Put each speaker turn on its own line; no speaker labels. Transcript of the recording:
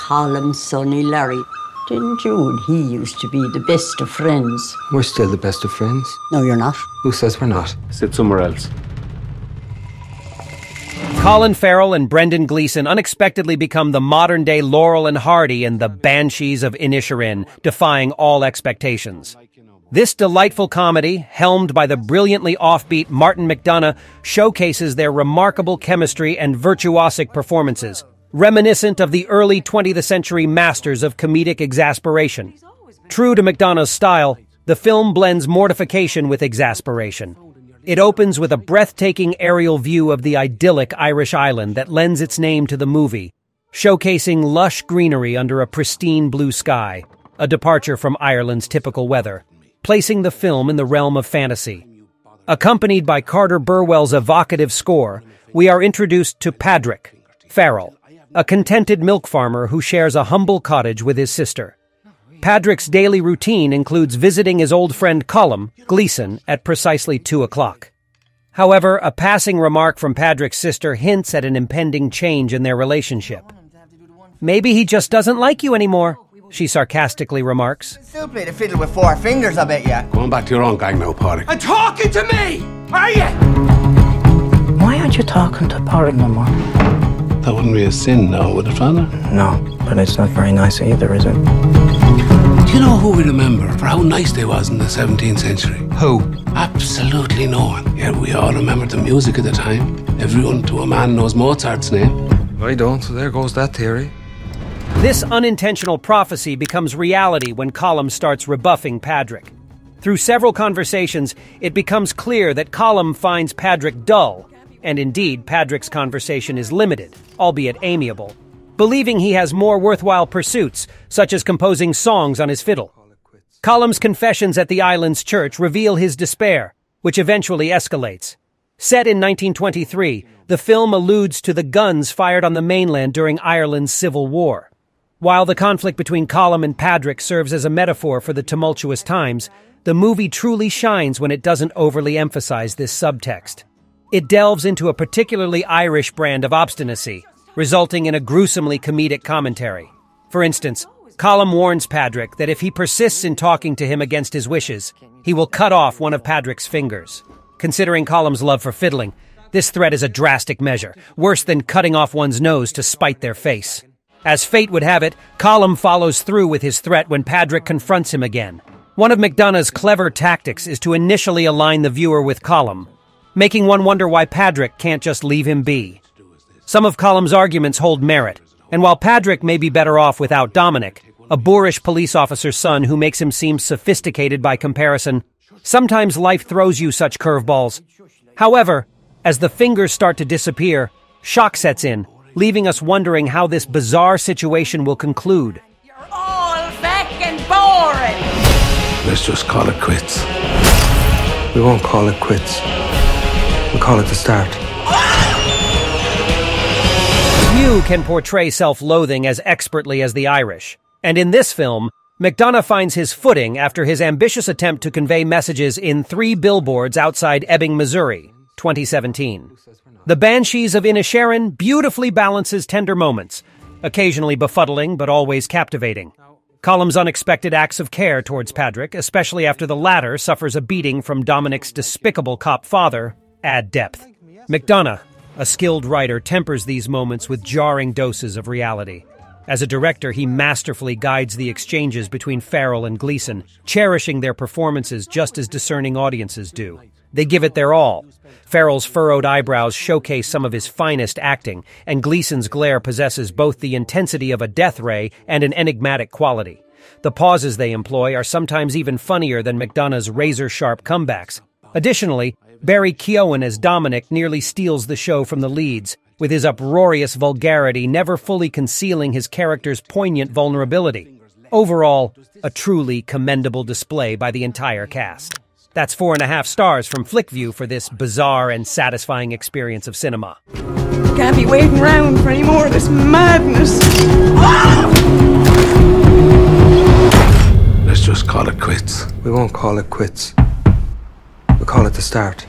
Colin, Sonny, Larry. Didn't you and he used to be the best of friends?
We're still the best of friends.
No, you're not.
Who says we're not?
Sit somewhere else.
Colin Farrell and Brendan Gleeson unexpectedly become the modern-day Laurel and Hardy in the Banshees of Inisherin, defying all expectations. This delightful comedy, helmed by the brilliantly offbeat Martin McDonagh, showcases their remarkable chemistry and virtuosic performances, reminiscent of the early 20th century masters of comedic exasperation. True to McDonagh's style, the film blends mortification with exasperation. It opens with a breathtaking aerial view of the idyllic Irish island that lends its name to the movie, showcasing lush greenery under a pristine blue sky, a departure from Ireland's typical weather, placing the film in the realm of fantasy. Accompanied by Carter Burwell's evocative score, we are introduced to Pádraic, Farrell, a contented milk farmer who shares a humble cottage with his sister. Pádraic's daily routine includes visiting his old friend Colm, Gleeson, at precisely 2 o'clock. However, a passing remark from Pádraic's sister hints at an impending change in their relationship. "Maybe he just doesn't like you anymore," she sarcastically remarks.
Still play the fiddle with 4 fingers, I bet ya.
Go on back to your own gang now, Pádraic.
And talking to me, are you?
Why aren't you talking to Pádraic no more?
That wouldn't be a sin now, would it, Father?
No, but it's not very nice either, is it?
Do you know who we remember for how nice they was in the 17th century?
Who?
Absolutely no one. Yet we all remember the music of the time. Everyone to a man knows Mozart's name.
I don't, so there goes that theory.
This unintentional prophecy becomes reality when Colm starts rebuffing Pádraic. Through several conversations, it becomes clear that Colm finds Pádraic dull, and indeed, Pádraic's conversation is limited, albeit amiable, believing he has more worthwhile pursuits, such as composing songs on his fiddle. Colm's confessions at the island's church reveal his despair, which eventually escalates. Set in 1923, the film alludes to the guns fired on the mainland during Ireland's Civil War. While the conflict between Colm and Pádraic serves as a metaphor for the tumultuous times, the movie truly shines when it doesn't overly emphasize this subtext. It delves into a particularly Irish brand of obstinacy, resulting in a gruesomely comedic commentary. For instance, Colm warns Pádraic that if he persists in talking to him against his wishes, he will cut off one of Pádraic's fingers. Considering Colm's love for fiddling, this threat is a drastic measure, worse than cutting off one's nose to spite their face. As fate would have it, Colm follows through with his threat when Pádraic confronts him again. One of McDonagh's clever tactics is to initially align the viewer with Colm, making one wonder why Pádraic can't just leave him be. Some of Colm's arguments hold merit, and while Pádraic may be better off without Dominic, a boorish police officer's son who makes him seem sophisticated by comparison, sometimes life throws you such curveballs. However, as the fingers start to disappear, shock sets in, leaving us wondering how this bizarre situation will conclude.
You're all fucking boring.
Let's just call it quits.
We won't call it quits. We'll call it the start.
Few can portray self-loathing as expertly as the Irish, and in this film, McDonagh finds his footing after his ambitious attempt to convey messages in 3 billboards outside Ebbing, Missouri, 2017. The Banshees of Inisherin beautifully balances tender moments, occasionally befuddling but always captivating. Colm's unexpected acts of care towards Pádraic, especially after the latter suffers a beating from Dominic's despicable cop father, add depth. McDonagh, a skilled writer, tempers these moments with jarring doses of reality. As a director, he masterfully guides the exchanges between Farrell and Gleeson, cherishing their performances just as discerning audiences do. They give it their all. Farrell's furrowed eyebrows showcase some of his finest acting, and Gleeson's glare possesses both the intensity of a death ray and an enigmatic quality. The pauses they employ are sometimes even funnier than McDonagh's razor-sharp comebacks. Additionally, Barry Keoghan as Dominic nearly steals the show from the leads, with his uproarious vulgarity never fully concealing his character's poignant vulnerability. Overall, a truly commendable display by the entire cast. That's 4.5 stars from FlickView for this bizarre and satisfying experience of cinema.
Can't be waiting around for any more of this madness.
Let's just call it quits.
We won't call it quits. We'll call it the start.